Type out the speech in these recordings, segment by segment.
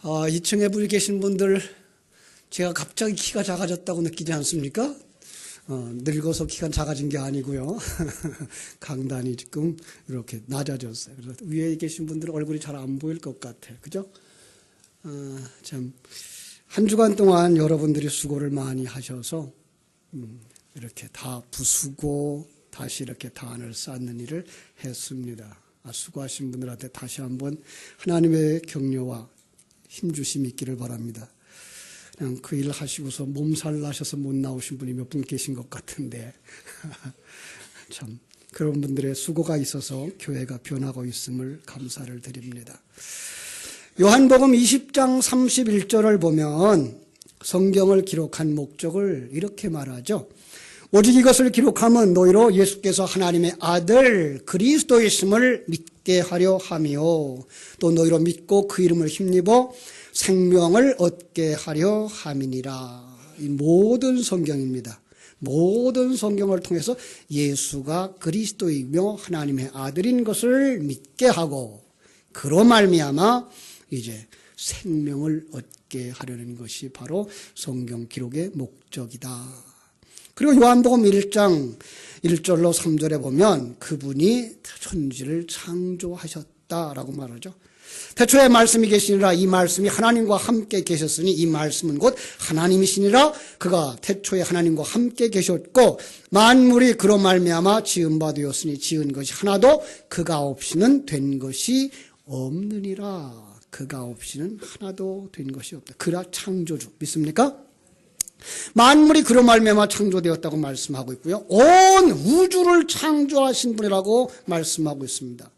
2층에 분 계신 분들, 제가 갑자기 키가 작아졌다고 느끼지 않습니까? 늙어서 키가 작아진 게 아니고요. 강단이 지금 이렇게 낮아졌어요. 그래서 위에 계신 분들은 얼굴이 잘 안 보일 것 같아요. 그죠? 참, 한 주간 동안 여러분들이 수고를 많이 하셔서, 이렇게 다 부수고 다시 이렇게 단을 쌓는 일을 했습니다. 수고하신 분들한테 다시 한번 하나님의 격려와 힘주심이 있기를 바랍니다. 그냥 그 일 하시고서 몸살 나셔서 못 나오신 분이 몇 분 계신 것 같은데 참 그런 분들의 수고가 있어서 교회가 변하고 있음을 감사를 드립니다. 요한복음 20장 31절을 보면 성경을 기록한 목적을 이렇게 말하죠. 오직 이것을 기록함은 너희로 예수께서 하나님의 아들 그리스도이심을 믿게 하려 함이요 또 너희로 믿고 그 이름을 힘입어 생명을 얻게 하려 함이니라. 이 모든 성경입니다. 모든 성경을 통해서 예수가 그리스도이며 하나님의 아들인 것을 믿게 하고 그로 말미암아 이제 생명을 얻게 하려는 것이 바로 성경 기록의 목적이다. 그리고 요한복음 1장 1절로 3절에 보면 그분이 천지를 창조하셨다라고 말하죠. 태초에 말씀이 계시니라 이 말씀이 하나님과 함께 계셨으니 이 말씀은 곧 하나님이시니라 그가 태초에 하나님과 함께 계셨고 만물이 그로 말미암아 지은 바 되었으니 지은 것이 하나도 그가 없이는 된 것이 없느니라. 그가 없이는 하나도 된 것이 없다. 그라 창조주 믿습니까? 만물이 그로 말미암아 창조되었다고 말씀하고 있고요. 온 우주를 창조하신 분이라고 말씀하고 있습니다.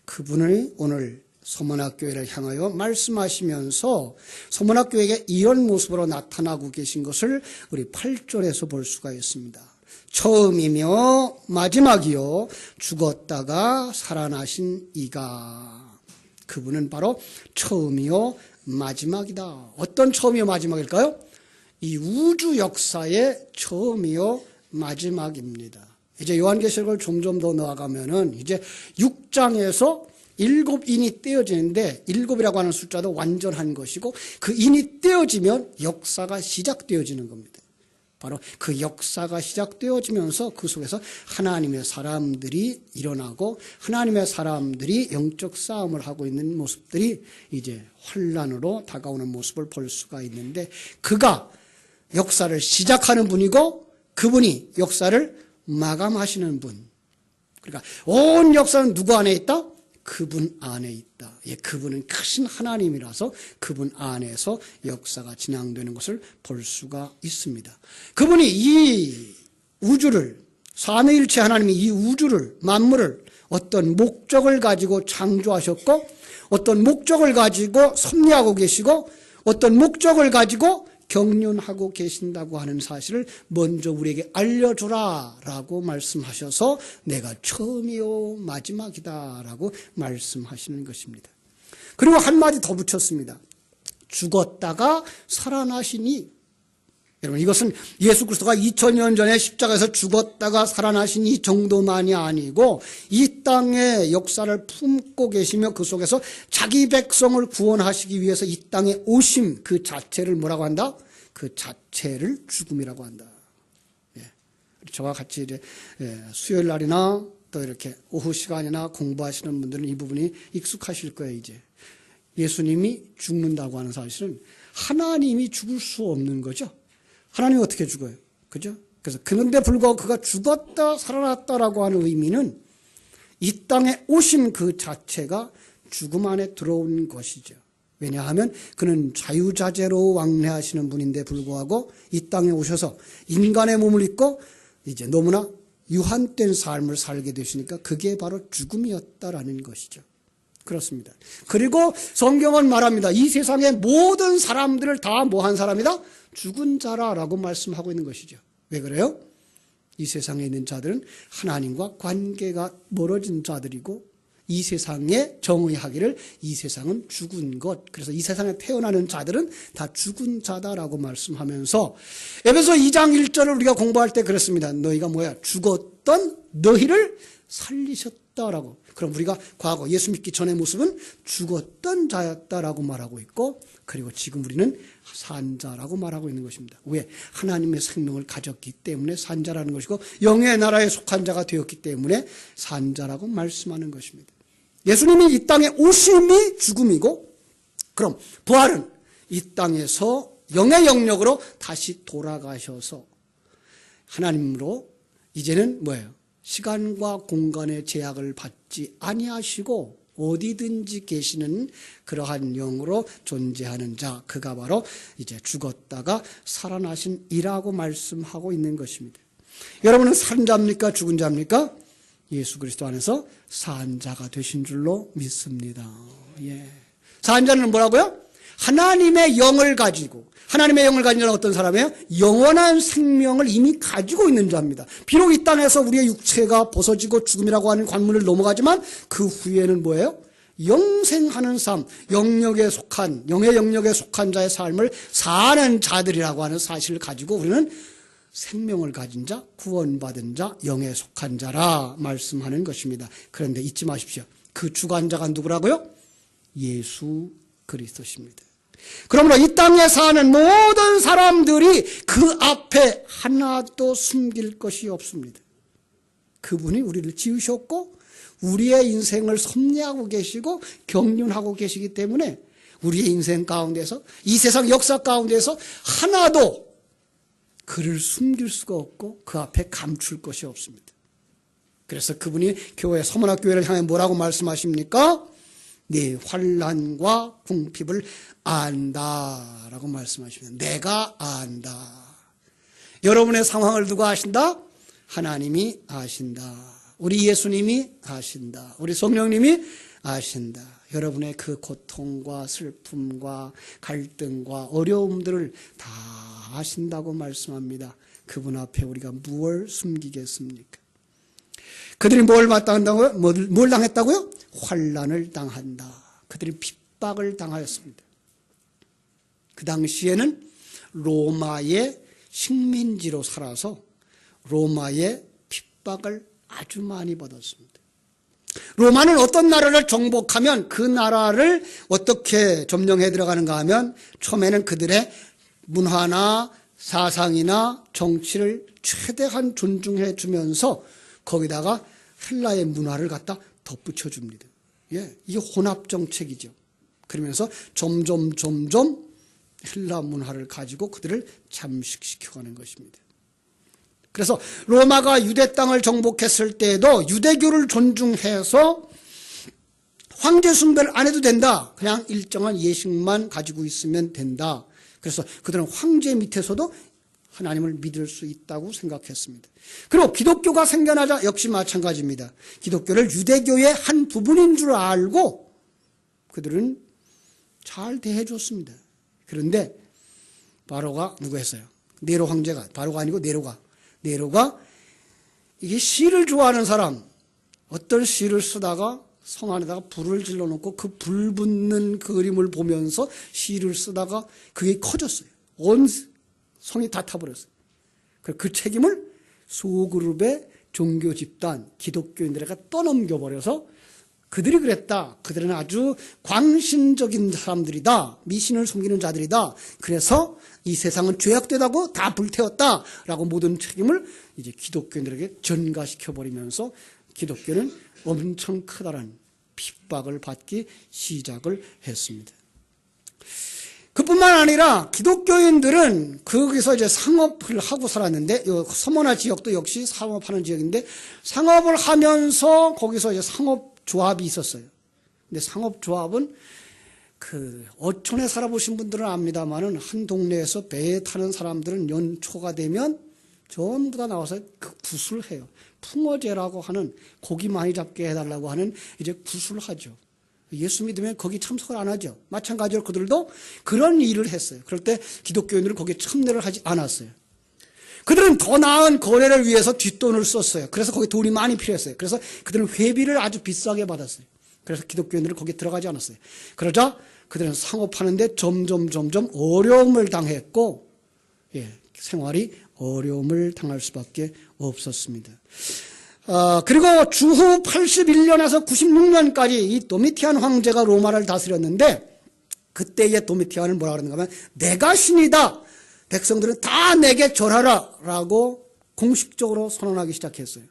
그분을 오늘 서문학교회를 향하여 말씀하시면서 서문학교회에게 이런 모습으로 나타나고 계신 것을 우리 8절에서 볼 수가 있습니다. 처음이며 마지막이요 죽었다가 살아나신 이가 그분은 바로 처음이요 마지막이다. 어떤 처음이요 마지막일까요? 이 우주 역사의 처음이요 마지막입니다. 이제 요한계시록을 점점 더 나아가면은 이제 6장에서 7인이 떼어지는데 7이라고 하는 숫자도 완전한 것이고 그 인이 떼어지면 역사가 시작되어지는 겁니다. 바로 그 역사가 시작되어지면서 그 속에서 하나님의 사람들이 일어나고 하나님의 사람들이 영적 싸움을 하고 있는 모습들이 이제 환란으로 다가오는 모습을 볼 수가 있는데 그가 역사를 시작하는 분이고 그분이 역사를 마감하시는 분. 그러니까 온 역사는 누구 안에 있다? 그분 안에 있다. 예, 그분은 크신 하나님이라서 그분 안에서 역사가 진행되는 것을 볼 수가 있습니다. 그분이 이 우주를 삼위일체 하나님이 이 우주를 만물을 어떤 목적을 가지고 창조하셨고 어떤 목적을 가지고 섭리하고 계시고 어떤 목적을 가지고 경륜하고 계신다고 하는 사실을 먼저 우리에게 알려주라라고 말씀하셔서 내가 처음이요 마지막이다라고 말씀하시는 것입니다. 그리고 한마디 더 붙였습니다. 죽었다가 살아나시니 여러분 이것은 예수 그리스도가 2000년 전에 십자가에서 죽었다가 살아나신 이 정도만이 아니고 이 땅의 역사를 품고 계시며 그 속에서 자기 백성을 구원하시기 위해서 이 땅에 오심 그 자체를 뭐라고 한다? 그 자체를 죽음이라고 한다. 예. 저와 같이 이제 수요일 날이나 또 이렇게 오후 시간이나 공부하시는 분들은 이 부분이 익숙하실 거예요. 이제 예수님이 죽는다고 하는 사실은 하나님이 죽을 수 없는 거죠. 하나님이 어떻게 죽어요? 그죠? 그래서 그런데 불구하고 그가 죽었다 살아났다라고 하는 의미는 이 땅에 오신 그 자체가 죽음 안에 들어온 것이죠. 왜냐하면 그는 자유자재로 왕래하시는 분인데 불구하고 이 땅에 오셔서 인간의 몸을 입고 이제 너무나 유한된 삶을 살게 되시니까 그게 바로 죽음이었다라는 것이죠. 그렇습니다. 그리고 성경은 말합니다. 이 세상의 모든 사람들을 다 뭐한 사람이다? 죽은 자라라고 말씀하고 있는 것이죠. 왜 그래요? 이 세상에 있는 자들은 하나님과 관계가 멀어진 자들이고 이 세상에 정의하기를 이 세상은 죽은 것. 그래서 이 세상에 태어나는 자들은 다 죽은 자다라고 말씀하면서 에베소 2장 1절을 우리가 공부할 때 그랬습니다. 너희가 뭐야? 죽었던 너희를 살리셨다라고. 그럼 우리가 과거 예수 믿기 전의 모습은 죽었던 자였다라고 말하고 있고, 그리고 지금 우리는 산 자라고 말하고 있는 것입니다. 왜? 하나님의 생명을 가졌기 때문에 산 자라는 것이고, 영의 나라에 속한 자가 되었기 때문에 산 자라고 말씀하는 것입니다. 예수님이 이 땅에 오심이 죽음이고, 그럼 부활은 이 땅에서 영의 영역으로 다시 돌아가셔서 하나님으로 이제는 뭐예요? 시간과 공간의 제약을 받지 아니하시고 어디든지 계시는 그러한 영으로 존재하는 자, 그가 바로 이제 죽었다가 살아나신 이라고 말씀하고 있는 것입니다. 여러분은 산 자입니까? 죽은 자입니까? 예수 그리스도 안에서 산 자가 되신 줄로 믿습니다. 예. 산 자는 뭐라고요? 하나님의 영을 가지고, 하나님의 영을 가진 자는 어떤 사람이에요? 영원한 생명을 이미 가지고 있는 자입니다. 비록 이 땅에서 우리의 육체가 벗어지고 죽음이라고 하는 관문을 넘어가지만 그 후에는 뭐예요? 영생하는 삶, 영역에 속한, 영의 영역에 속한 자의 삶을 사는 자들이라고 하는 사실을 가지고 우리는 생명을 가진 자, 구원받은 자, 영에 속한 자라 말씀하는 것입니다. 그런데 잊지 마십시오. 그 주관자가 누구라고요? 예수 그리스도십니다. 그러므로 이 땅에 사는 모든 사람들이 그 앞에 하나도 숨길 것이 없습니다. 그분이 우리를 지으셨고 우리의 인생을 섭리하고 계시고 경륜하고 계시기 때문에 우리의 인생 가운데서, 이 세상 역사 가운데서 하나도 그를 숨길 수가 없고 그 앞에 감출 것이 없습니다. 그래서 그분이 교회, 서문학교회를 향해 뭐라고 말씀하십니까? 네 환난과 궁핍을 안다라고 말씀하십니다. 내가 안다. 여러분의 상황을 누가 아신다? 하나님이 아신다. 우리 예수님이 아신다. 우리 성령님이 아신다. 여러분의 그 고통과 슬픔과 갈등과 어려움들을 다 아신다고 말씀합니다. 그분 앞에 우리가 무엇을 숨기겠습니까? 그들이 뭘 마땅한다고요? 뭘 당했다고요? 환난을 당한다. 그들이 핍박을 당하였습니다. 그 당시에는 로마의 식민지로 살아서 로마의 핍박을 아주 많이 받았습니다. 로마는 어떤 나라를 정복하면 그 나라를 어떻게 점령해 들어가는가 하면 처음에는 그들의 문화나 사상이나 정치를 최대한 존중해 주면서 거기다가 헬라의 문화를 갖다 덧붙여 줍니다. 예, 이게 혼합 정책이죠. 그러면서 점점 헬라 문화를 가지고 그들을 잠식시켜가는 것입니다. 그래서 로마가 유대 땅을 정복했을 때에도 유대교를 존중해서 황제 숭배를 안 해도 된다. 그냥 일정한 예식만 가지고 있으면 된다. 그래서 그들은 황제 밑에서도 하나님을 믿을 수 있다고 생각했습니다. 그리고 기독교가 생겨나자 역시 마찬가지입니다. 기독교를 유대교의 한 부분인 줄 알고 그들은 잘 대해줬습니다. 그런데 바로가 누구 했어요? 네로 황제가, 바로가 아니고 네로가 이게 시를 좋아하는 사람, 어떤 시를 쓰다가 성 안에다가 불을 질러놓고 그 불 붙는 그림을 보면서 시를 쓰다가 그게 커졌어요. 온 성이 다 타버렸어요. 그 책임을 소그룹의 종교 집단, 기독교인들에게 떠넘겨버려서 그들이 그랬다. 그들은 아주 광신적인 사람들이다. 미신을 섬기는 자들이다. 그래서 이 세상은 죄악되다고 다 불태웠다. 라고 모든 책임을 이제 기독교인들에게 전가시켜버리면서 기독교는 엄청 크다란 핍박을 받기 시작을 했습니다. 그뿐만 아니라 기독교인들은 거기서 이제 상업을 하고 살았는데, 서머나 지역도 역시 상업하는 지역인데, 상업을 하면서 거기서 이제 상업조합이 있었어요. 근데 상업조합은 어촌에 살아보신 분들은 압니다만은 한 동네에서 배에 타는 사람들은 연초가 되면 전부 다 나와서 그 굿을 해요. 풍어제라고 하는 고기 많이 잡게 해달라고 하는 이제 굿을 하죠. 예수 믿으면 거기 참석을 안 하죠. 마찬가지로 그들도 그런 일을 했어요. 그럴 때 기독교인들은 거기에 참여를 하지 않았어요. 그들은 더 나은 거래를 위해서 뒷돈을 썼어요. 그래서 거기 돈이 많이 필요했어요. 그래서 그들은 회비를 아주 비싸게 받았어요. 그래서 기독교인들은 거기에 들어가지 않았어요. 그러자 그들은 상업하는데 점점 어려움을 당했고, 생활이 어려움을 당할 수밖에 없었습니다. 그리고 주후 81년에서 96년까지 이 도미티안 황제가 로마를 다스렸는데, 그때의 도미티안을 뭐라 그러는가 하면 내가 신이다, 백성들은 다 내게 절하라 라고 공식적으로 선언하기 시작했어요.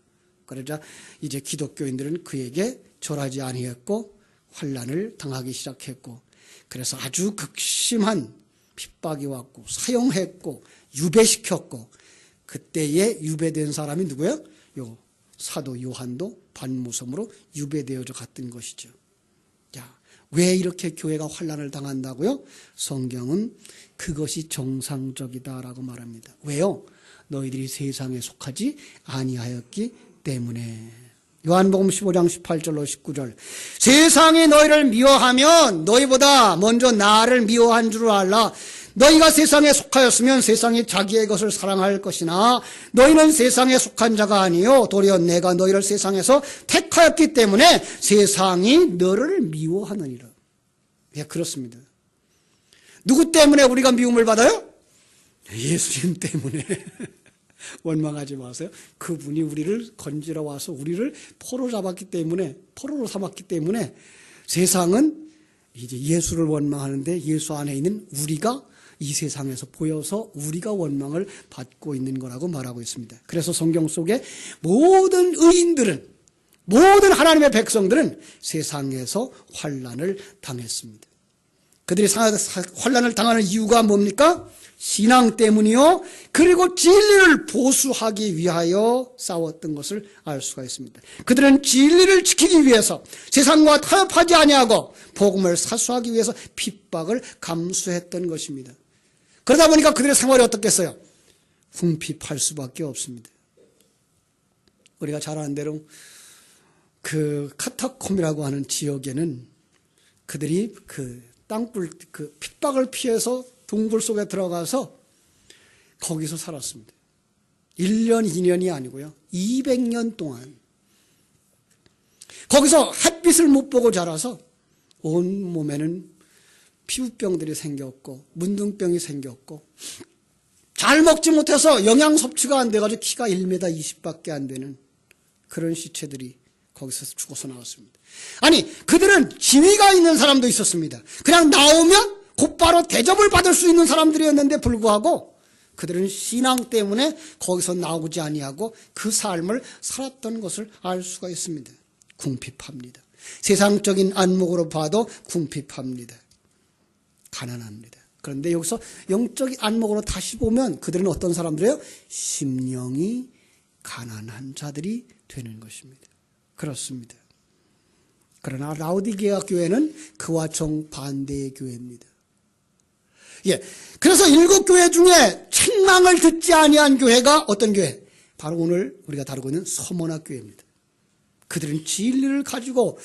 그러자 이제 기독교인들은 그에게 절하지 아니했고 환난을 당하기 시작했고, 그래서 아주 극심한 핍박이 왔고 사형했고 유배시켰고, 그때에 유배된 사람이 누구예요? 요 사도 요한도 반무섬으로 유배되어져 갔던 것이죠. 자, 왜 이렇게 교회가 환난을 당한다고요? 성경은 그것이 정상적이다라고 말합니다. 왜요? 너희들이 세상에 속하지 아니하였기 때문에. 요한복음 15장 18절로 19절. 세상이 너희를 미워하면 너희보다 먼저 나를 미워한 줄 알라. 너희가 세상에 속하였으면 세상이 자기의 것을 사랑할 것이나 너희는 세상에 속한 자가 아니요 도리어 내가 너희를 세상에서 택하였기 때문에 세상이 너를 미워하느니라. 예, 그렇습니다. 누구 때문에 우리가 미움을 받아요? 예수님 때문에. 원망하지 마세요. 그분이 우리를 건지러 와서 우리를 포로 잡았기 때문에, 포로로 삼았기 때문에 세상은 이제 예수를 원망하는데 예수 안에 있는 우리가 이 세상에서 보여서 우리가 원망을 받고 있는 거라고 말하고 있습니다. 그래서 성경 속에 모든 의인들은, 모든 하나님의 백성들은 세상에서 환난을 당했습니다. 그들이 환난을 당하는 이유가 뭡니까? 신앙 때문이요, 그리고 진리를 보수하기 위하여 싸웠던 것을 알 수가 있습니다. 그들은 진리를 지키기 위해서 세상과 타협하지 아니하고 복음을 사수하기 위해서 핍박을 감수했던 것입니다. 그러다 보니까 그들의 생활이 어떻겠어요? 궁핍할 수밖에 없습니다. 우리가 잘 아는 대로 그 카타콤이라고 하는 지역에는 그들이 그 땅굴, 그 핍박을 피해서 동굴 속에 들어가서 거기서 살았습니다. 1년, 2년이 아니고요. 200년 동안. 거기서 햇빛을 못 보고 자라서 온 몸에는 피부병들이 생겼고 문둥병이 생겼고, 잘 먹지 못해서 영양 섭취가 안 돼가지고 키가 1m 20밖에 안 되는 그런 시체들이 거기서 죽어서 나왔습니다. 아니, 그들은 지위가 있는 사람도 있었습니다. 그냥 나오면 곧바로 대접을 받을 수 있는 사람들이었는데 불구하고 그들은 신앙 때문에 거기서 나오지 아니하고 그 삶을 살았던 것을 알 수가 있습니다. 궁핍합니다. 세상적인 안목으로 봐도 궁핍합니다. 가난합니다. 그런데 여기서 영적인 안목으로 다시 보면 그들은 어떤 사람들이에요? 심령이 가난한 자들이 되는 것입니다. 그렇습니다. 그러나 라오디게아 교회는 그와 정반대의 교회입니다. 예, 그래서 7교회 중에 책망을 듣지 아니한 교회가 어떤 교회? 바로 오늘 우리가 다루고 있는 서머나 교회입니다. 그들은 진리를 가지고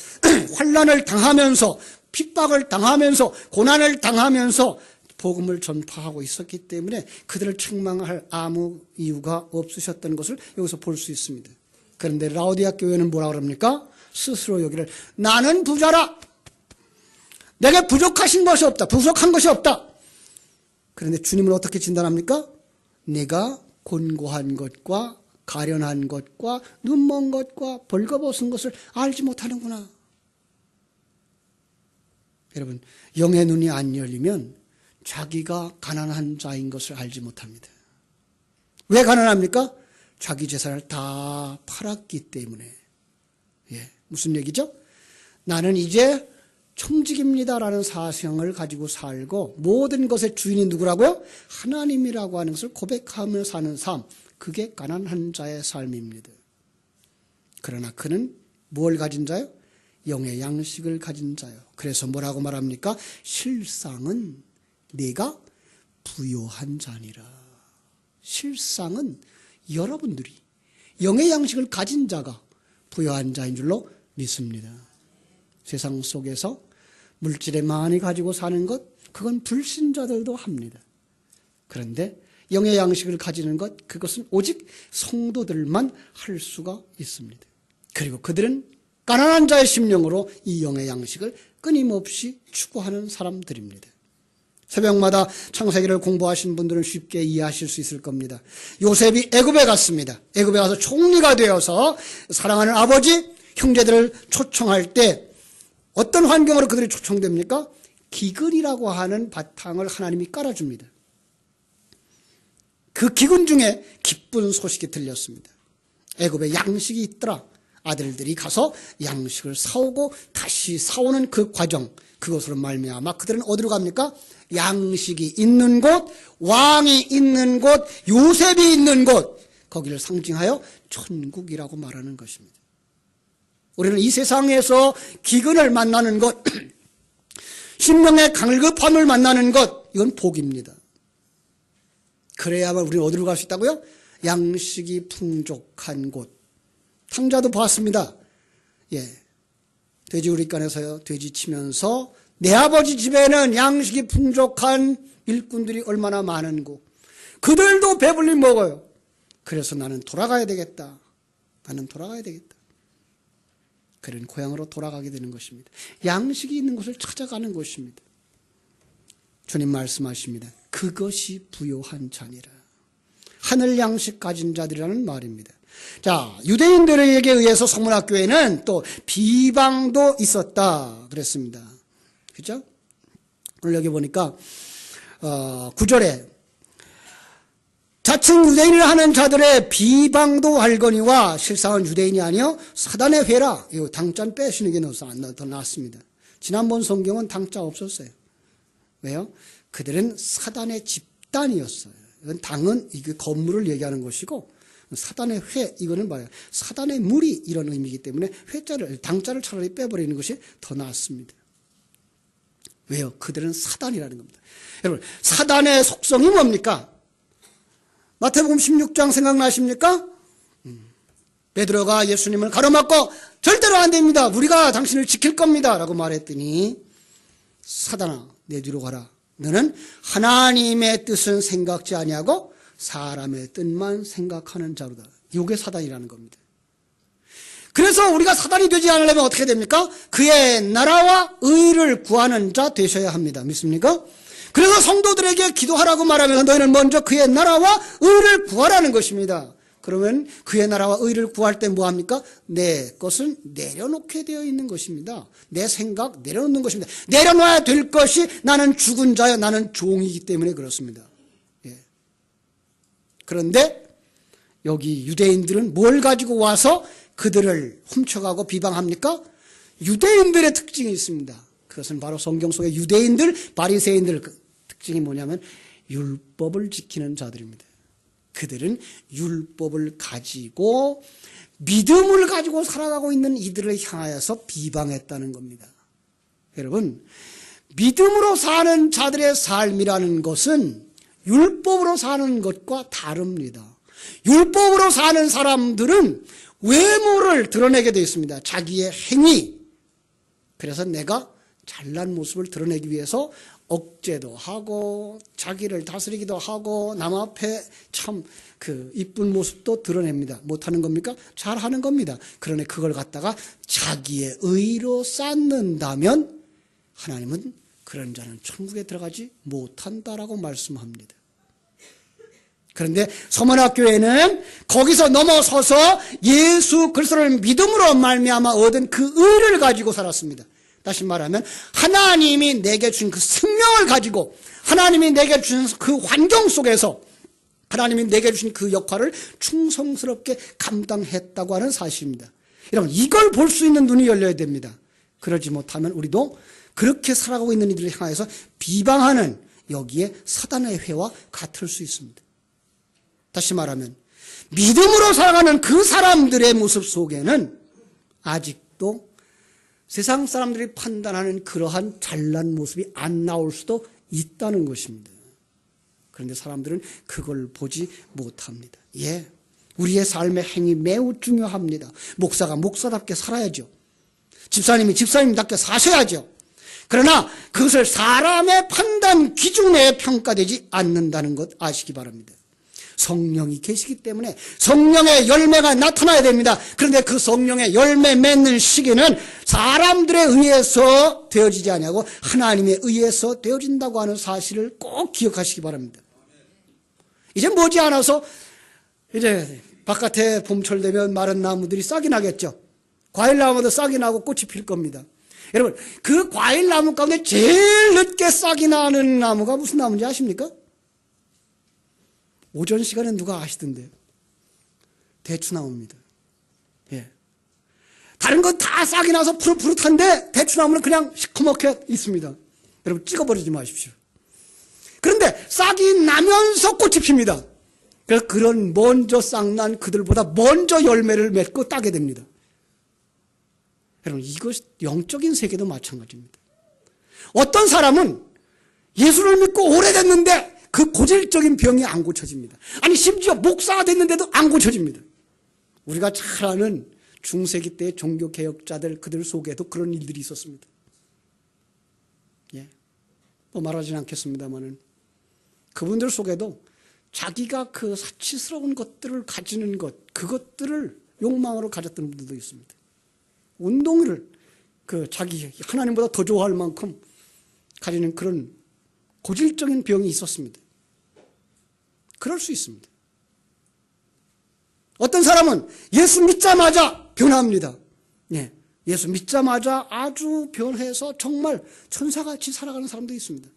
환난을 당하면서, 핍박을 당하면서, 고난을 당하면서 복음을 전파하고 있었기 때문에 그들을 책망할 아무 이유가 없으셨던 것을 여기서 볼 수 있습니다. 그런데 라오디게아 교회는 뭐라 그럽니까? 스스로 여기를 나는 부자라, 내게 부족하신 것이 없다, 부족한 것이 없다. 그런데 주님은 어떻게 진단합니까? 내가 곤고한 것과 가련한 것과 눈먼 것과 벌거벗은 것을 알지 못하는구나. 여러분, 영의 눈이 안 열리면 자기가 가난한 자인 것을 알지 못합니다. 왜 가난합니까? 자기 재산을 다 팔았기 때문에. 예, 무슨 얘기죠? 나는 이제 청직입니다라는 사상을 가지고 살고 모든 것의 주인이 누구라고요? 하나님이라고 하는 것을 고백하며 사는 삶, 그게 가난한 자의 삶입니다. 그러나 그는 뭘 가진 자요? 영의 양식을 가진 자요. 그래서 뭐라고 말합니까? 실상은 네가 부요한 자니라. 실상은 여러분들이 영의 양식을 가진 자가 부요한 자인 줄로 믿습니다. 세상 속에서 물질에 많이 가지고 사는 것, 그건 불신자들도 합니다. 그런데 영의 양식을 가지는 것, 그것은 오직 성도들만 할 수가 있습니다. 그리고 그들은 가난한 자의 심령으로 이 영의 양식을 끊임없이 추구하는 사람들입니다. 새벽마다 창세기를 공부하신 분들은 쉽게 이해하실 수 있을 겁니다. 요셉이 애굽에 갔습니다. 애굽에 가서 총리가 되어서 사랑하는 아버지, 형제들을 초청할 때 어떤 환경으로 그들이 초청됩니까? 기근이라고 하는 바탕을 하나님이 깔아줍니다. 그 기근 중에 기쁜 소식이 들렸습니다. 애굽에 양식이 있더라. 아들들이 가서 양식을 사오고 다시 사오는 그 과정, 그것으로 말미암아 그들은 어디로 갑니까? 양식이 있는 곳, 왕이 있는 곳, 요셉이 있는 곳, 거기를 상징하여 천국이라고 말하는 것입니다. 우리는 이 세상에서 기근을 만나는 것, 심령의 갈급함을 만나는 것, 이건 복입니다. 그래야만 우리는 어디로 갈 수 있다고요? 양식이 풍족한 곳. 탕자도 봤습니다. 돼지우리간에서요, 돼지 치면서 내 아버지 집에는 양식이 풍족한 일꾼들이 얼마나 많은고 그들도 배불리 먹어요. 그래서 나는 돌아가야 되겠다. 나는 돌아가야 되겠다. 그런 고향으로 돌아가게 되는 것입니다. 양식이 있는 곳을 찾아가는 것입니다. 주님 말씀하십니다. 그것이 부요한 자니라. 하늘 양식 가진 자들이라는 말입니다. 자, 유대인들에게 의해서 서문학교에는 또 비방도 있었다 그랬습니다. 그죠? 오늘 여기 보니까 9절에 자칭 유대인을 하는 자들의 비방도 할거니와 실상은 유대인이 아니요 사단의 회라. 이거 당자 빼시는 게 더 낫습니다. 지난번 성경은 당자 없었어요. 왜요? 그들은 사단의 집단이었어요. 이건 당은 이게 건물을 얘기하는 것이고 사단의 회, 이거는 뭐예요? 사단의 무리, 이런 의미이기 때문에 당자를 차라리 빼버리는 것이 더 낫습니다. 왜요? 그들은 사단이라는 겁니다. 여러분, 사단의 속성이 뭡니까? 마태복음 16장 생각나십니까? 베드로가 예수님을 가로막고 절대로 안 됩니다. 우리가 당신을 지킬 겁니다. 라고 말했더니 사단아, 내 뒤로 가라. 너는 하나님의 뜻은 생각지 아니하고 사람의 뜻만 생각하는 자로다. 이게 사단이라는 겁니다. 그래서 우리가 사단이 되지 않으려면 어떻게 됩니까? 그의 나라와 의를 구하는 자 되셔야 합니다. 믿습니까? 그래서 성도들에게 기도하라고 말하면서 너희는 먼저 그의 나라와 의를 구하라는 것입니다. 그러면 그의 나라와 의를 구할 때 뭐합니까? 내 것은 내려놓게 되어 있는 것입니다. 내 생각 내려놓는 것입니다. 내려놔야 될 것이 나는 죽은 자여 나는 종이기 때문에 그렇습니다. 그런데 여기 유대인들은 뭘 가지고 와서 그들을 훔쳐가고 비방합니까? 유대인들의 특징이 있습니다. 그것은 바로 성경 속의 유대인들, 바리새인들 특징이 뭐냐면 율법을 지키는 자들입니다. 그들은 율법을 가지고 믿음을 가지고 살아가고 있는 이들을 향하여서 비방했다는 겁니다. 여러분, 믿음으로 사는 자들의 삶이라는 것은 율법으로 사는 것과 다릅니다. 율법으로 사는 사람들은 외모를 드러내게 되어 있습니다. 자기의 행위. 그래서 내가 잘난 모습을 드러내기 위해서 억제도 하고 자기를 다스리기도 하고 남 앞에 참 이쁜 모습도 드러냅니다. 못하는 겁니까? 잘하는 겁니다. 그러나 그걸 갖다가 자기의 의로 쌓는다면 하나님은 그런 자는 천국에 들어가지 못한다라고 말씀합니다. 그런데 서문학교에는 거기서 넘어서서 예수 그리스도를 믿음으로 말미암아 얻은 그 의를 가지고 살았습니다. 다시 말하면 하나님이 내게 주신 그 생명을 가지고 하나님이 내게 주신 그 환경 속에서 하나님이 내게 주신 그 역할을 충성스럽게 감당했다고 하는 사실입니다. 여러분, 이걸 볼 수 있는 눈이 열려야 됩니다. 그러지 못하면 우리도 그렇게 살아가고 있는 이들을 향해서 비방하는 여기에 사단의 회와 같을 수 있습니다. 다시 말하면 믿음으로 살아가는 그 사람들의 모습 속에는 아직도 세상 사람들이 판단하는 그러한 잘난 모습이 안 나올 수도 있다는 것입니다. 그런데 사람들은 그걸 보지 못합니다. 우리의 삶의 행위 매우 중요합니다. 목사가 목사답게 살아야죠. 집사님이 집사님답게 사셔야죠. 그러나 그것을 사람의 판단 기준에 평가되지 않는다는 것 아시기 바랍니다. 성령이 계시기 때문에 성령의 열매가 나타나야 됩니다. 그런데 그 성령의 열매 맺는 시기는 사람들에 의해서 되어지지 아니하고 하나님에 의해서 되어진다고 하는 사실을 꼭 기억하시기 바랍니다. 이제 머지않아서 이제 바깥에 봄철 되면 마른 나무들이 싹이 나겠죠. 과일 나무도 싹이 나고 꽃이 필 겁니다. 여러분, 그 과일 나무 가운데 제일 늦게 싹이 나는 나무가 무슨 나무인지 아십니까? 오전 시간에 누가 아시던데요? 대추나무입니다. 예. 다른 건 다 싹이 나서 푸릇푸릇한데 대추나무는 그냥 시커멓게 있습니다. 여러분, 찍어버리지 마십시오. 그런데 싹이 나면서 꽃이 핍니다. 그래서 그런 먼저 싹 난 그들보다 먼저 열매를 맺고 따게 됩니다. 여러분, 이것 영적인 세계도 마찬가지입니다. 어떤 사람은 예수를 믿고 오래됐는데 그 고질적인 병이 안 고쳐집니다. 아니, 심지어 목사가 됐는데도 안 고쳐집니다. 우리가 잘 아는 중세기 때의 종교개혁자들, 그들 속에도 그런 일들이 있었습니다. 예. 뭐 말하지는 않겠습니다만은 그분들 속에도 자기가 그 사치스러운 것들을 가지는 것, 그것들을 욕망으로 가졌던 분들도 있습니다. 운동을 자기 하나님보다 더 좋아할 만큼 가지는 그런 고질적인 병이 있었습니다. 그럴 수 있습니다. 어떤 사람은 예수 믿자마자 변합니다. 예, 예수 믿자마자 아주 변해서 정말 천사같이 살아가는 사람도 있습니다.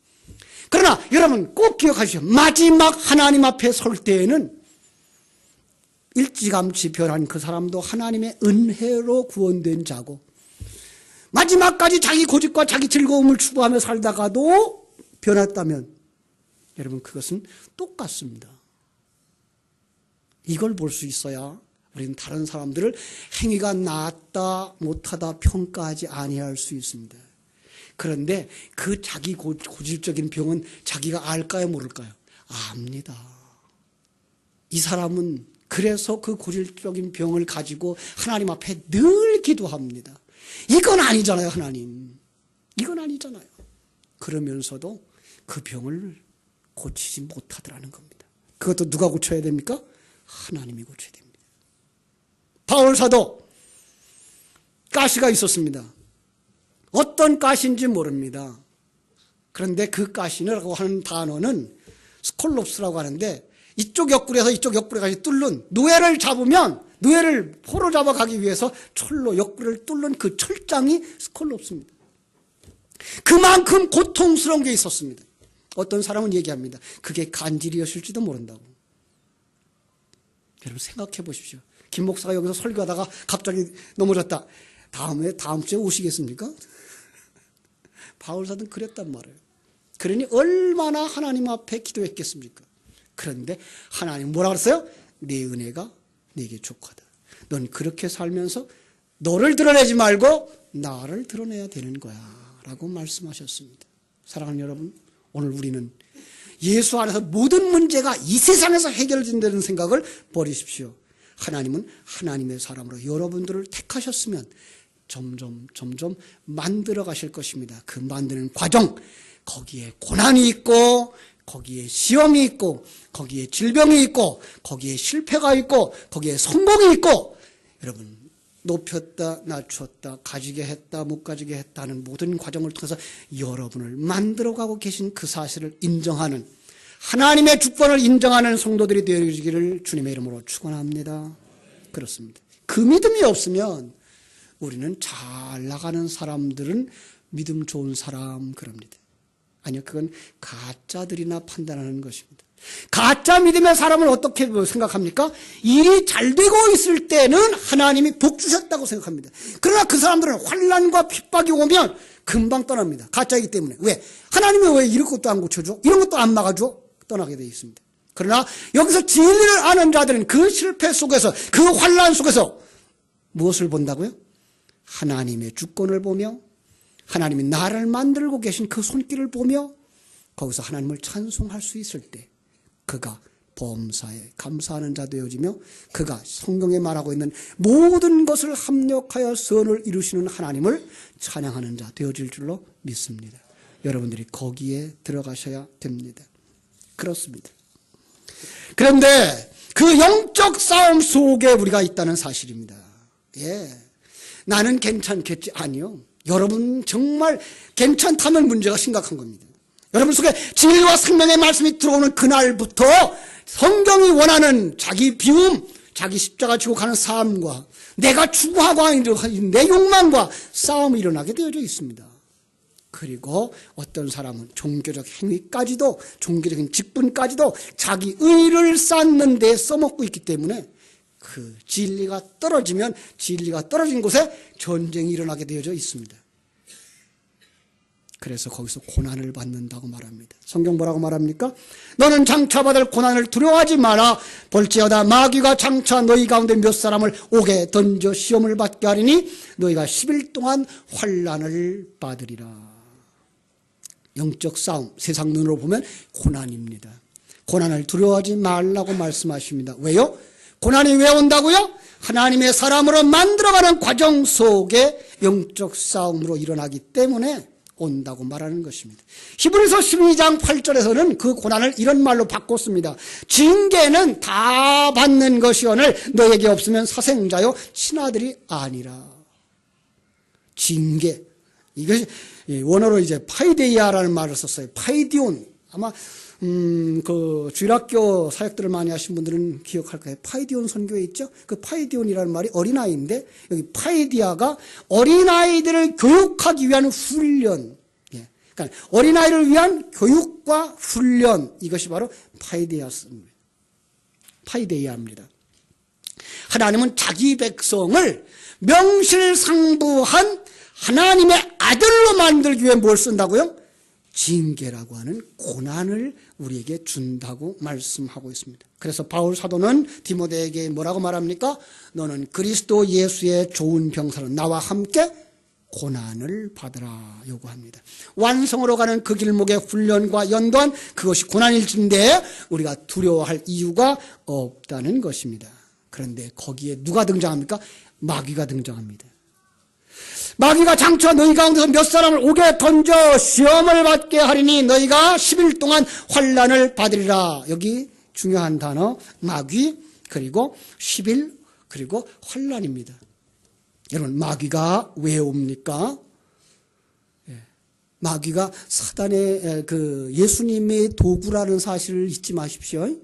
그러나 여러분 꼭 기억하십시오. 마지막 하나님 앞에 설 때에는 일찌감치 변한 그 사람도 하나님의 은혜로 구원된 자고, 마지막까지 자기 고집과 자기 즐거움을 추구하며 살다가도 변했다면 여러분 그것은 똑같습니다. 이걸 볼 수 있어야 우리는 다른 사람들을 행위가 낫다 못하다 평가하지 아니할 수 있습니다. 그런데 그 자기 고질적인 병은 자기가 알까요 모를까요? 압니다. 이 사람은 그래서 그 고질적인 병을 가지고 하나님 앞에 늘 기도합니다. 이건 아니잖아요, 하나님. 이건 아니잖아요. 그러면서도 그 병을 고치지 못하더라는 겁니다. 그것도 누가 고쳐야 됩니까? 하나님이 고쳐야 됩니다. 바울 사도 가시가 있었습니다. 어떤 가시인지 모릅니다. 그런데 그 가시라고 하는 단어는 스콜롭스라고 하는데, 이쪽 옆구리에서 이쪽 옆구리까지 뚫는, 노예를 잡으면 노예를 포로 잡아가기 위해서 철로 옆구리를 뚫는 그 철장이 스콜롭스입니다. 그만큼 고통스러운 게 있었습니다. 어떤 사람은 얘기합니다. 그게 간질이었을지도 모른다고. 여러분 생각해 보십시오. 김 목사가 여기서 설교하다가 갑자기 넘어졌다. 다음 주에 오시겠습니까? 바울 사도는 그랬단 말이에요. 그러니 얼마나 하나님 앞에 기도했겠습니까? 그런데 하나님 뭐라 그랬어요? 내 은혜가 내게 족하다. 넌 그렇게 살면서 너를 드러내지 말고 나를 드러내야 되는 거야 라고 말씀하셨습니다. 사랑하는 여러분, 오늘 우리는 예수 안에서 모든 문제가 이 세상에서 해결된다는 생각을 버리십시오. 하나님은 하나님의 사람으로 여러분들을 택하셨으면 점점 만들어 가실 것입니다. 그 만드는 과정, 거기에 고난이 있고, 거기에 시험이 있고, 거기에 질병이 있고, 거기에 실패가 있고, 거기에 성공이 있고, 여러분 높였다 낮췄다 가지게 했다 못 가지게 했다는 모든 과정을 통해서 여러분을 만들어가고 계신 그 사실을 인정하는, 하나님의 주권을 인정하는 성도들이 되어지기를 주님의 이름으로 축원합니다. 그렇습니다. 그 믿음이 없으면 우리는 잘 나가는 사람들은 믿음 좋은 사람 그럽니다. 아니요, 그건 가짜들이나 판단하는 것입니다. 가짜 믿음의 사람을 어떻게 생각합니까? 일이 잘 되고 있을 때는 하나님이 복 주셨다고 생각합니다. 그러나 그 사람들은 환난과 핍박이 오면 금방 떠납니다. 가짜이기 때문에. 왜? 하나님이 왜 이런 것도 안 고쳐줘? 이런 것도 안 막아줘? 떠나게 되어 있습니다. 그러나 여기서 진리를 아는 자들은 그 실패 속에서, 그 환난 속에서 무엇을 본다고요? 하나님의 주권을 보며, 하나님이 나를 만들고 계신 그 손길을 보며, 거기서 하나님을 찬송할 수 있을 때 그가 범사에 감사하는 자 되어지며, 그가 성경에 말하고 있는 모든 것을 합력하여 선을 이루시는 하나님을 찬양하는 자 되어질 줄로 믿습니다. 여러분들이 거기에 들어가셔야 됩니다. 그렇습니다. 그런데 그 영적 싸움 속에 우리가 있다는 사실입니다. 예. 나는 괜찮겠지? 아니요. 여러분 정말 괜찮다면 문제가 심각한 겁니다. 여러분 속에 진리와 생명의 말씀이 들어오는 그날부터 성경이 원하는 자기 비움, 자기 십자가 지고 가는 삶과 내가 추구하고 있는 내 욕망과 싸움이 일어나게 되어져 있습니다. 그리고 어떤 사람은 종교적 행위까지도, 종교적인 직분까지도 자기 의를 쌓는 데 써먹고 있기 때문에 그 진리가 떨어지면 진리가 떨어진 곳에 전쟁이 일어나게 되어져 있습니다. 그래서 거기서 고난을 받는다고 말합니다. 성경 뭐라고 말합니까? 너는 장차 받을 고난을 두려워하지 마라. 볼지어다 마귀가 장차 너희 가운데 몇 사람을 옥에 던져 시험을 받게 하리니 너희가 10일 동안 환난을 받으리라. 영적 싸움, 세상 눈으로 보면 고난입니다. 고난을 두려워하지 말라고 말씀하십니다. 왜요? 고난이 왜 온다고요? 하나님의 사람으로 만들어가는 과정 속에 영적 싸움으로 일어나기 때문에 온다고 말하는 것입니다. 히브리서 12장 8절에서는 그 고난을 이런 말로 바꿨습니다. 징계는 다 받는 것이오늘 너에게 없으면 사생자요 친아들이 아니라. 징계. 이것이 원어로 이제 파이데이아라는 말을 썼어요. 파이디온. 아마 그 주일학교 사역들을 많이 하신 분들은 기억할 거예요. 파이디온 선교에 있죠. 그 파이디온이라는 말이 어린아이인데 여기 파이디아가 어린아이들을 교육하기 위한 훈련. 예. 그러니까 어린아이를 위한 교육과 훈련, 이것이 바로 파이데이아입니다. 파이데이아입니다. 하나님은 자기 백성을 명실상부한 하나님의 아들로 만들기 위해 뭘 쓴다고요? 징계라고 하는 고난을 우리에게 준다고 말씀하고 있습니다. 그래서 바울 사도는 디모데에게 뭐라고 말합니까? 너는 그리스도 예수의 좋은 병사로 나와 함께 고난을 받으라 요구합니다. 완성으로 가는 그 길목의 훈련과 연관, 그것이 고난일진데 우리가 두려워할 이유가 없다는 것입니다. 그런데 거기에 누가 등장합니까? 마귀가 등장합니다. 마귀가 장차 너희 가운데서 몇 사람을 옥에 던져 시험을 받게 하리니 너희가 10일 동안 환난을 받으리라. 여기 중요한 단어 마귀, 그리고 10일, 그리고 환난입니다. 여러분, 마귀가 왜 옵니까? 마귀가 사단의 그 예수님의 도구라는 사실을 잊지 마십시오.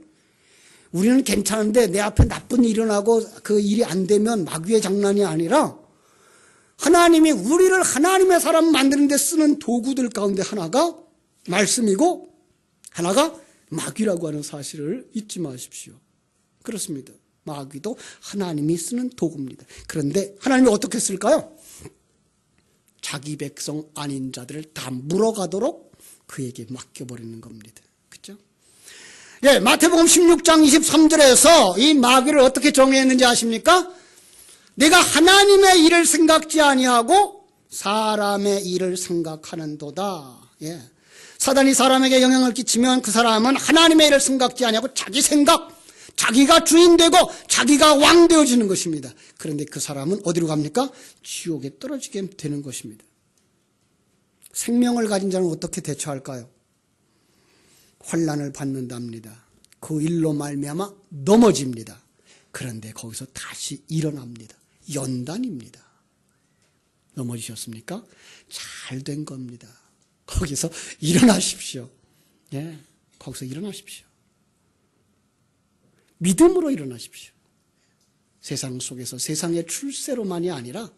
우리는 괜찮은데 내 앞에 나쁜 일이 일어나고 그 일이 안 되면 마귀의 장난이 아니라 하나님이 우리를 하나님의 사람 만드는 데 쓰는 도구들 가운데 하나가 말씀이고 하나가 마귀라고 하는 사실을 잊지 마십시오. 그렇습니다. 마귀도 하나님이 쓰는 도구입니다. 그런데 하나님이 어떻게 쓸까요? 자기 백성 아닌 자들을 다 물어가도록 그에게 맡겨버리는 겁니다. 그렇죠? 예, 마태복음 16장 23절에서 이 마귀를 어떻게 정의했는지 아십니까? 내가 하나님의 일을 생각지 아니하고 사람의 일을 생각하는도다. 예. 사단이 사람에게 영향을 끼치면 그 사람은 하나님의 일을 생각지 아니하고 자기 생각, 자기가 주인 되고 자기가 왕 되어지는 것입니다. 그런데 그 사람은 어디로 갑니까? 지옥에 떨어지게 되는 것입니다. 생명을 가진 자는 어떻게 대처할까요? 환난을 받는답니다. 그 일로 말미암아 넘어집니다. 그런데 거기서 다시 일어납니다. 연단입니다. 넘어지셨습니까? 잘 된 겁니다. 거기서 일어나십시오. 예, 거기서 일어나십시오. 믿음으로 일어나십시오. 세상 속에서 세상의 출세로만이 아니라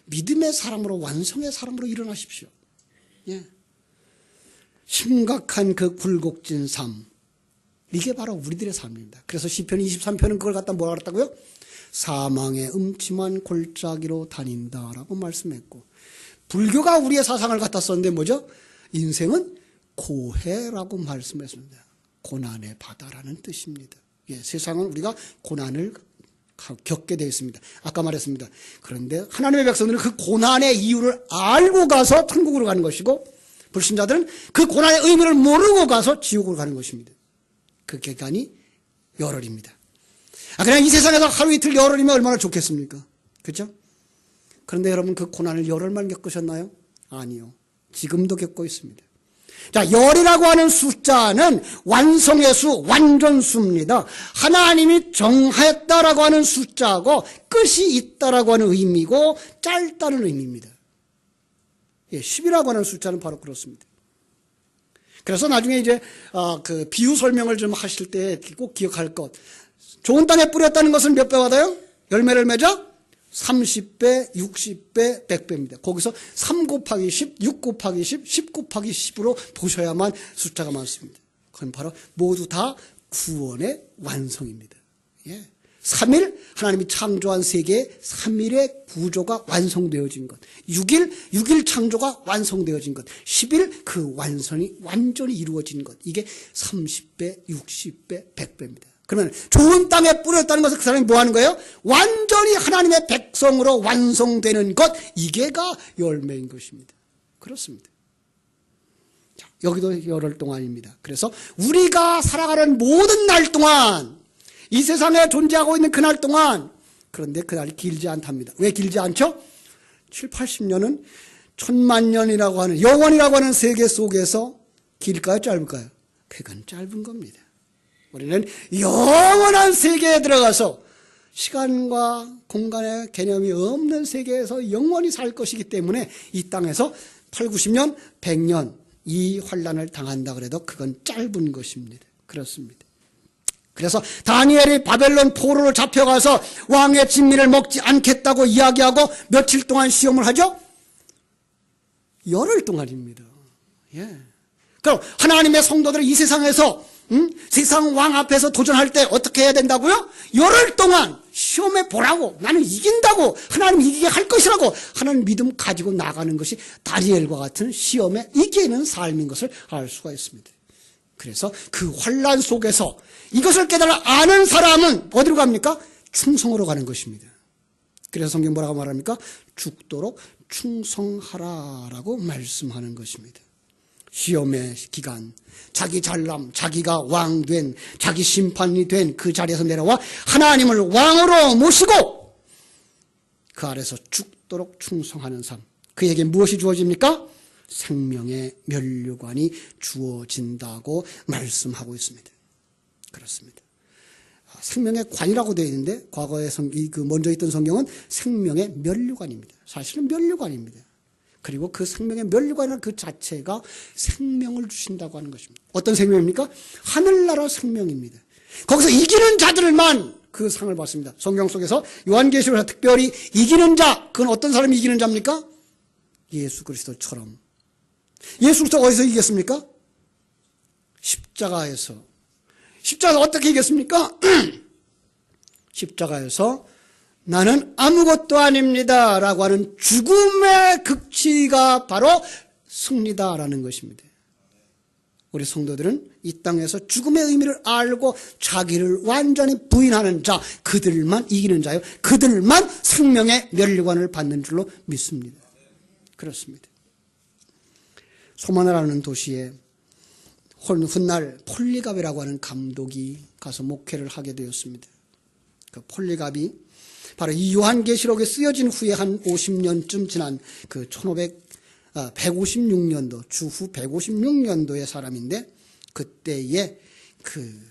믿음의 사람으로, 완성의 사람으로 일어나십시오. 예. 심각한 그 굴곡진 삶, 이게 바로 우리들의 삶입니다. 그래서 시편 23편은 그걸 갖다 뭐라 그랬다고요? 사망의 음침한 골짜기로 다닌다라고 말씀했고, 불교가 우리의 사상을 갖다 썼는데 뭐죠? 인생은 고해라고 말씀했습니다. 고난의 바다라는 뜻입니다. 예, 세상은 우리가 고난을 겪게 되어 있습니다. 아까 말했습니다. 그런데 하나님의 백성들은 그 고난의 이유를 알고 가서 천국으로 가는 것이고, 불신자들은 그 고난의 의미를 모르고 가서 지옥으로 가는 것입니다. 그 기간이 열흘입니다. 그냥 이 세상에서 하루 이틀 열흘이면 얼마나 좋겠습니까? 그렇죠? 그런데 여러분, 그 고난을 열흘만 겪으셨나요? 아니요. 지금도 겪고 있습니다. 자, 열이라고 하는 숫자는 완성의 수, 완전수입니다. 하나님이 정하였다라고 하는 숫자하고 끝이 있다라고 하는 의미고 짧다는 의미입니다. 10이라고 하는 숫자는 바로 그렇습니다. 그래서 나중에 이제 그 비유 설명을 좀 하실 때 꼭 기억할 것. 좋은 땅에 뿌렸다는 것은 몇 배 받아요? 열매를 맺어? 30배, 60배, 100배입니다. 거기서 3 곱하기 10, 6 곱하기 10, 10 곱하기 10으로 보셔야만 숫자가 많습니다. 그건 바로 모두 다 구원의 완성입니다. 3일, 하나님이 창조한 세계의 3일의 구조가 완성되어진 것. 6일 창조가 완성되어진 것. 10일 그 완성이 완전히 이루어진 것. 이게 30배, 60배, 100배입니다. 그러면 좋은 땅에 뿌렸다는 것은 그 사람이 뭐 하는 거예요? 완전히 하나님의 백성으로 완성되는 것. 이게가 열매인 것입니다. 그렇습니다. 자, 여기도 열흘 동안입니다. 그래서 우리가 살아가는 모든 날 동안, 이 세상에 존재하고 있는 그날 동안, 그런데 그날이 길지 않답니다. 왜 길지 않죠? 7, 80년은 천만년이라고 하는, 영원이라고 하는 세계 속에서 길까요? 짧을까요? 그건 짧은 겁니다. 우리는 영원한 세계에 들어가서 시간과 공간의 개념이 없는 세계에서 영원히 살 것이기 때문에 이 땅에서 8, 90년, 100년 이 환난을 당한다 그래도 그건 짧은 것입니다. 그렇습니다. 그래서 다니엘이 바벨론 포로로 잡혀가서 왕의 진미를 먹지 않겠다고 이야기하고 며칠 동안 시험을 하죠? 열흘 동안입니다. 그럼 하나님의 성도들은 이 세상에서 세상 왕 앞에서 도전할 때 어떻게 해야 된다고요? 열흘 동안 시험해 보라고, 나는 이긴다고, 하나님 이기게 할 것이라고 하는 믿음 가지고 나가는 것이 다니엘과 같은 시험에 이기는 삶인 것을 알 수가 있습니다. 그래서 그 환난 속에서 이것을 깨달아 아는 사람은 어디로 갑니까? 충성으로 가는 것입니다. 그래서 성경 뭐라고 말합니까? 죽도록 충성하라라고 말씀하는 것입니다. 시험의 기간, 자기 잘남, 자기가 왕된, 자기 심판이 된 그 자리에서 내려와 하나님을 왕으로 모시고 그 아래서 죽도록 충성하는 삶. 그에게 무엇이 주어집니까? 생명의 면류관이 주어진다고 말씀하고 있습니다. 그렇습니다. 생명의 관이라고 되어 있는데 과거에 먼저 있던 성경은 생명의 면류관입니다. 사실은 면류관입니다. 그리고 그 생명의 면류관이라는 그 자체가 생명을 주신다고 하는 것입니다. 어떤 생명입니까? 하늘나라 생명입니다. 거기서 이기는 자들만 그 상을 받습니다. 성경 속에서 요한계시록에서 특별히 이기는 자, 그건 어떤 사람이 이기는 자입니까? 예수 그리스도처럼. 예수 그리스도 어디서 이겼습니까? 십자가에서. 십자가에서 어떻게 이겼습니까? 십자가에서 나는 아무것도 아닙니다 라고 하는 죽음의 극치가 바로 승리다라는 것입니다. 우리 성도들은 이 땅에서 죽음의 의미를 알고 자기를 완전히 부인하는 자, 그들만 이기는 자요, 그들만 생명의 면류관을 받는 줄로 믿습니다. 그렇습니다. 소마나라는 도시에 훗날 폴리갑이라고 하는 감독이 가서 목회를 하게 되었습니다. 그 폴리갑이 바로 이 요한계시록에 쓰여진 후에 한 50년쯤 지난 그 156년도, 주후 156년도의 사람인데 그때에 그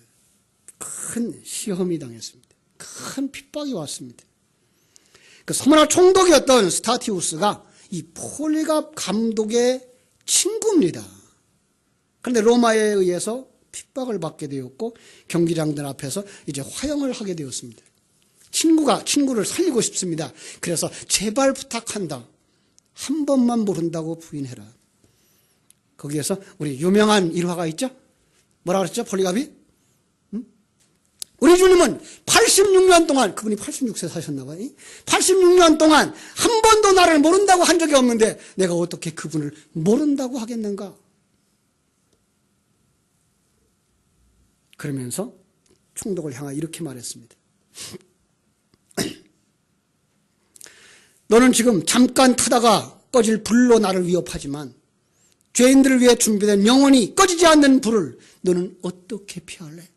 큰 시험이 당했습니다. 큰 핍박이 왔습니다. 그 소마나 총독이었던 스타티우스가 이 폴리갑 감독의 친구입니다. 그런데 로마에 의해서 핍박을 받게 되었고 경기장들 앞에서 이제 화형을 하게 되었습니다. 친구가 친구를 살리고 싶습니다. 그래서 제발 부탁한다. 한 번만 모른다고 부인해라. 거기에서 우리 유명한 일화가 있죠? 뭐라 그랬죠? 폴리갑이? 우리 주님은 86년 동안, 그분이 86세 사셨나 봐요. 86년 동안 한 번도 나를 모른다고 한 적이 없는데 내가 어떻게 그분을 모른다고 하겠는가? 그러면서 총독을 향하여 이렇게 말했습니다. 너는 지금 잠깐 타다가 꺼질 불로 나를 위협하지만 죄인들을 위해 준비된 영원히 꺼지지 않는 불을 너는 어떻게 피할래?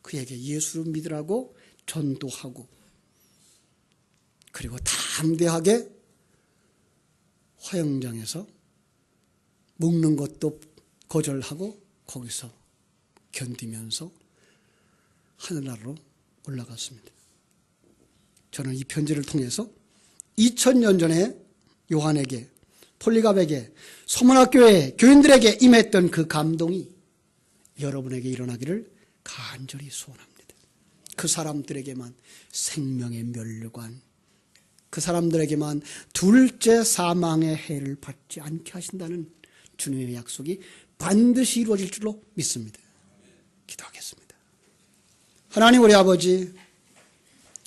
그에게 예수를 믿으라고 전도하고 그리고 담대하게 화형장에서 먹는 것도 거절하고 거기서 견디면서 하늘나라로 올라갔습니다. 저는 이 편지를 통해서 2000년 전에 요한에게, 폴리갑에게, 서문학교의 교인들에게 임했던 그 감동이 여러분에게 일어나기를 간절히 소원합니다. 그 사람들에게만 생명의 면류관, 그 사람들에게만 둘째 사망의 해를 받지 않게 하신다는 주님의 약속이 반드시 이루어질 줄로 믿습니다. 기도하겠습니다. 하나님 우리 아버지,